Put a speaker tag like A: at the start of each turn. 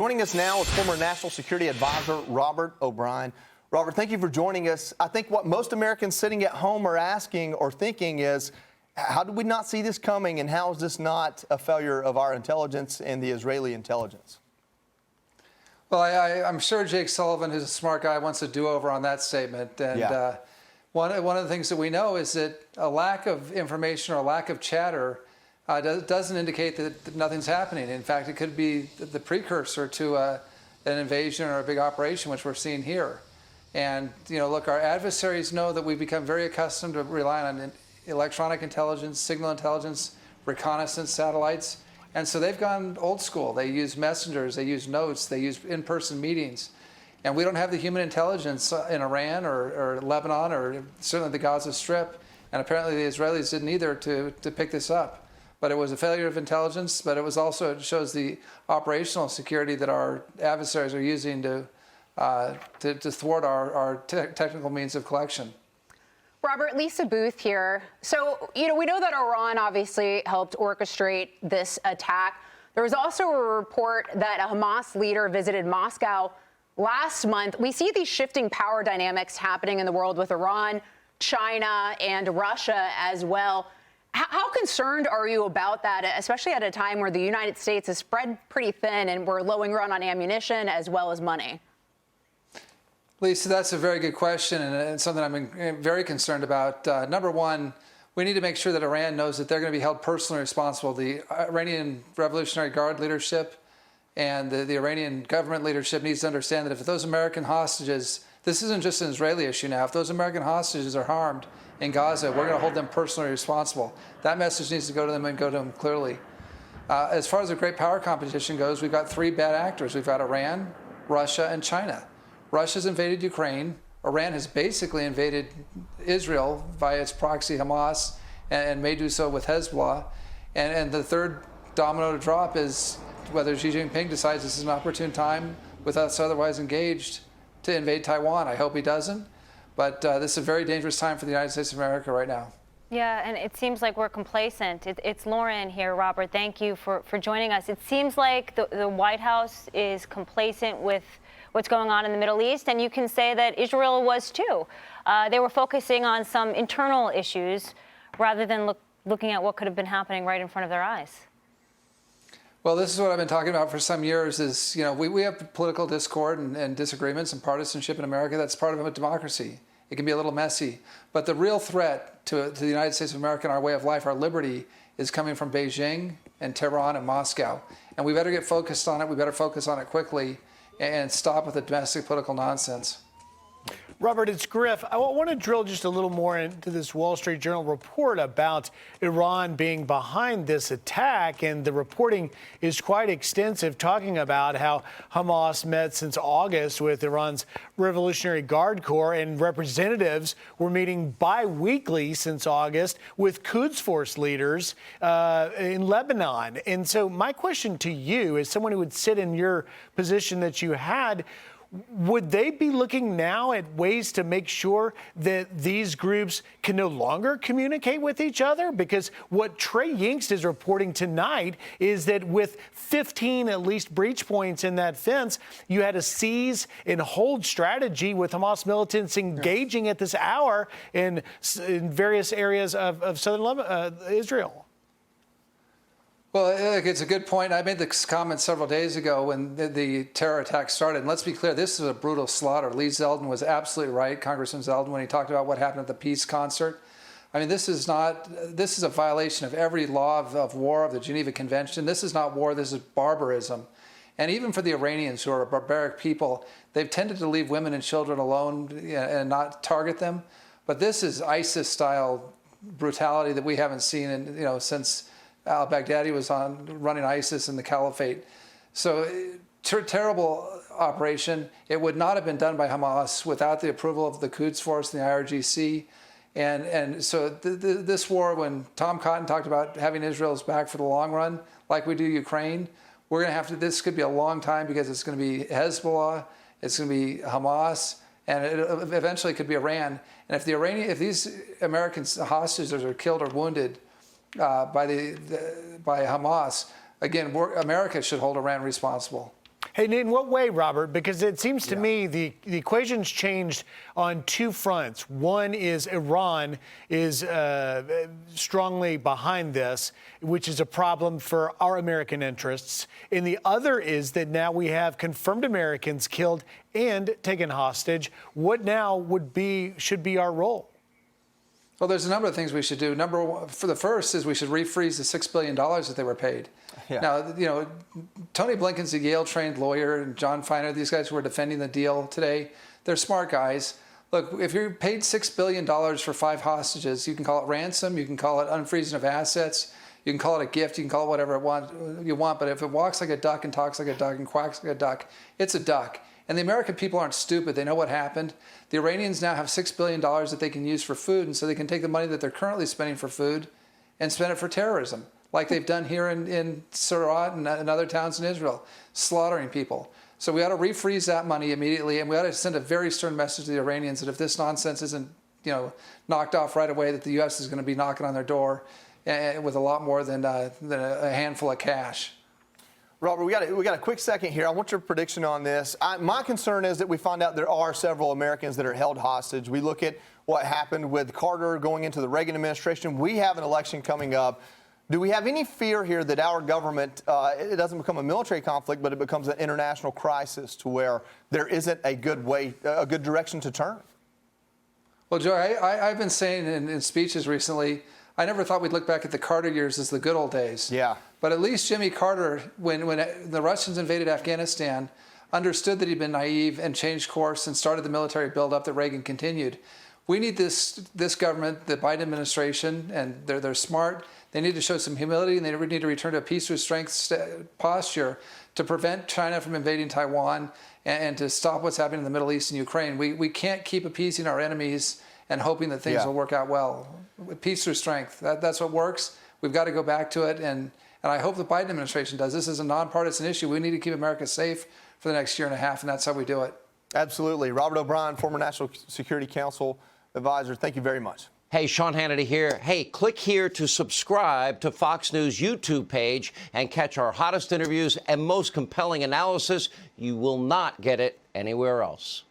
A: Joining us now is former National Security Advisor Robert O'Brien. Robert, thank you for joining us. I think what most Americans sitting at home are asking or thinking is, how did we not see this coming, and how is this not a failure of our intelligence and the Israeli intelligence?
B: Well, I'm sure Jake Sullivan, who's a smart guy, wants a do-over on that statement. And one of the things that we know is that a lack of information or a lack of chatter doesn't indicate that nothing's happening. In fact, it could be the precursor to an invasion or a big operation, which we're seeing here. And, look, our adversaries know that we've become very accustomed to relying on electronic intelligence, signal intelligence, reconnaissance satellites. And so they've gone old school. They use messengers, they use notes, they use in-person meetings. And we don't have the human intelligence in Iran or Lebanon or certainly the Gaza Strip. And apparently the Israelis didn't either to pick this up. But it was a failure of intelligence, but it shows the operational security that our adversaries are using to thwart our technical means of collection.
C: Robert, Lisa Booth here. So, we know that Iran obviously helped orchestrate this attack. There was also a report that a Hamas leader visited Moscow last month. We see these shifting power dynamics happening in the world with Iran, China, and Russia as well. How concerned are you about that, especially at a time where the United States is spread pretty thin and we're low and run on ammunition as well as money?
B: Lisa, that's a very good question and something I'm very concerned about. Number one, we need to make sure that Iran knows that they're going to be held personally responsible. The Iranian Revolutionary Guard leadership and the Iranian government leadership needs to understand that if those American hostages, this isn't just an Israeli issue now, if those American hostages are harmed in Gaza, we're going to hold them personally responsible. That message needs to go to them and go to them clearly. As far as the great power competition goes, we've got three bad actors. We've got Iran, Russia, and China. Russia's invaded Ukraine. Iran has basically invaded Israel via its proxy Hamas and may do so with Hezbollah. And the third domino to drop is whether Xi Jinping decides this is an opportune time with us otherwise engaged to invade Taiwan. I hope he doesn't. But this is a very dangerous time for the United States of America right now.
D: Yeah, and it seems like we're complacent. It's Lauren here, Robert. Thank you for joining us. It seems like the White House is complacent with what's going on in the Middle East, and you can say that Israel was too. They were focusing on some internal issues rather than looking at what could have been happening right in front of their eyes.
B: Well, this is what I've been talking about for some years is, we have political discord and disagreements and partisanship in America. That's part of a democracy. It can be a little messy. But the real threat to the United States of America and our way of life, our liberty, is coming from Beijing and Tehran and Moscow. And we better get focused on it. We better focus on it quickly and stop with the domestic political nonsense.
E: Robert, it's Griff. I want to drill just a little more into this Wall Street Journal report about Iran being behind this attack. And the reporting is quite extensive, talking about how Hamas met since August with Iran's Revolutionary Guard Corps, and representatives were meeting bi-weekly since August with Quds Force leaders in Lebanon. And so my question to you, as someone who would sit in your position that you had, would they be looking now at ways to make sure that these groups can no longer communicate with each other? Because what Trey Yingst is reporting tonight is that with 15 at least breach points in that fence, you had a seize and hold strategy with Hamas militants engaging at this hour in various areas of southern Israel.
B: Well, it's a good point. I made this comment several days ago when the terror attack started. And let's be clear, this is a brutal slaughter. Lee Zeldin was absolutely right, Congressman Zeldin, when he talked about what happened at the peace concert. I mean, this is a violation of every law of war, of the Geneva Convention. This is not war, this is barbarism. And even for the Iranians, who are a barbaric people, they've tended to leave women and children alone and not target them. But this is ISIS-style brutality that we haven't seen since al-Baghdadi was running ISIS in the caliphate. So terrible operation. It would not have been done by Hamas without the approval of the Quds Force and the IRGC. And so this war, when Tom Cotton talked about having Israel's back for the long run, like we do Ukraine, we're going to have to, this could be a long time because it's going to be Hezbollah, it's going to be Hamas, and it eventually could be Iran. And if these American hostages are killed or wounded by Hamas, again, America should hold Iran responsible.
E: Hey, in what way, Robert? Because it seems to me the equation's changed on two fronts. One is Iran is strongly behind this, which is a problem for our American interests. And the other is that now we have confirmed Americans killed and taken hostage. What now should be our role?
B: Well, there's a number of things we should do. Number one, for the first, is we should refreeze the $6 billion that they were paid.
A: Yeah.
B: Now, Tony Blinken's a Yale-trained lawyer, and John Feiner, these guys who are defending the deal today, they're smart guys. Look, if you're paid $6 billion for 5 hostages, you can call it ransom, you can call it unfreezing of assets, you can call it a gift, you can call it whatever you want, but if it walks like a duck and talks like a duck and quacks like a duck, it's a duck. And the American people aren't stupid. They know what happened. The Iranians now have $6 billion that they can use for food, and so they can take the money that they're currently spending for food and spend it for terrorism, like they've done here in Surat and other towns in Israel, slaughtering people. So we ought to refreeze that money immediately, and we ought to send a very stern message to the Iranians that if this nonsense isn't knocked off right away, that the U.S. is going to be knocking on their door with a lot more than a handful of cash.
A: Robert, we got a quick second here. I want your prediction on this. My concern is that we find out there are several Americans that are held hostage. We look at what happened with Carter going into the Reagan administration. We have an election coming up. Do we have any fear here that our government, it doesn't become a military conflict, but it becomes an international crisis to where there isn't a good direction to turn?
B: Well, Joe, I've been saying in speeches recently, I never thought we'd look back at the Carter years as the good old days.
A: Yeah.
B: But at least Jimmy Carter, when the Russians invaded Afghanistan, understood that he'd been naive and changed course and started the military buildup that Reagan continued. We need this government, the Biden administration, and they're smart. They need to show some humility, and they need to return to a peace with strength posture to prevent China from invading Taiwan and to stop what's happening in the Middle East and Ukraine. We can't keep appeasing our enemies and hoping that things will work out well. Peace through strength, that's what works. We've got to go back to it, and I hope the Biden administration does. This is a nonpartisan issue. We need to keep America safe for the next year and a half, and that's how we do it.
A: Absolutely. Robert O'Brien, former National Security Council advisor, thank you very much.
F: Hey, Sean Hannity here. Hey, click here to subscribe to Fox News YouTube page and catch our hottest interviews and most compelling analysis. You will not get it anywhere else.